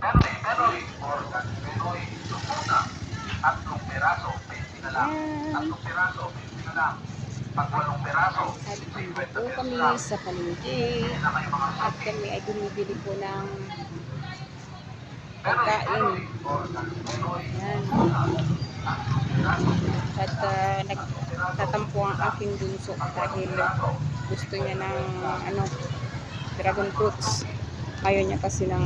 Penoy, organic Penoy, lumuna, 3 piraso, 20 na lang. 3 piraso, 20 na lang. Pag 8 piraso, At 50 nandito pesos kami lang. sa palengke Hindi na kayo mga at shopping. kami ay bumibili po ng Penoy, pagkain. Penoy, organic Penoy, Yan. lumuna, 3 piraso, 20 At na lang. 3 piraso, nagtatampo 20 ang na lang. aking bunso Pag 8 dahil piraso, gusto niya 50 ng pesos lang. dragon fruits. Ayaw niya kasi ng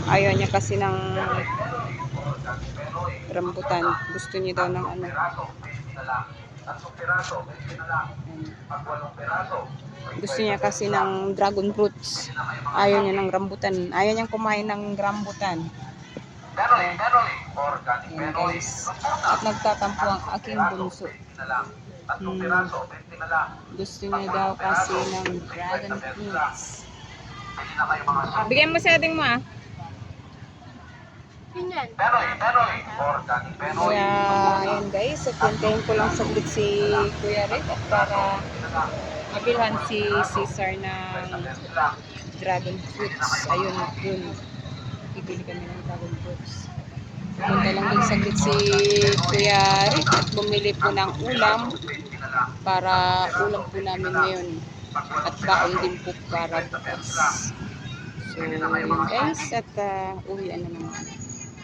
ayaw niya kasi ng Penoy, Penoy, organic Penoy, rambutan. lumuna, Gusto niya daw ng 3 piraso, 20 na lang. 3 piraso, 20 na lang. Yan. Pag 8 piraso, Gusto 50 niya kasi pesos lang. ng dragon fruits. Hindi na kayo mga Ayaw niya shopping. ng rambutan. Ayaw niyang kumain ng rambutan. Penoy, Oh, Penoy, organic yan Penoy, guys. lumuna, At nagtatampo ang 3 aking piraso, bunso. 20 na lang. 3 Hmm, piraso, 20 na lang. gusto Pag niya daw 8 kasi piraso, ng 50 dragon pesos lang. fruits. Hindi na kayo mga shopping. Bigyan mo sa ating mo ah. Penoy, Penoy, organic Penoy, Kaya, lumuna, ayan guys, at 3 hintayin ko lang piraso, saglit si 20 na lang. Kuya Rick at 3 para piraso, 20 na lang. mabilhan 8 si piraso, Cesar 50 ng pesos lang. dragon Hindi na fruits. kayo mga Ayun, shopping. yun. Bibili kami ng dragon fruits. Pumunta Penoy, lang din Penoy, saglit si organic Penoy, Kuya Rick lumuna, at bumili po ng 3 ulam piraso, 20 na lang. para 3 piraso, ulam po 20 na namin lang. ngayon. Pag At 8 baon piraso, din po para 50 bukas. pesos lang. So, Hindi na kayo yun mga guys, shopping. at uwian na naman.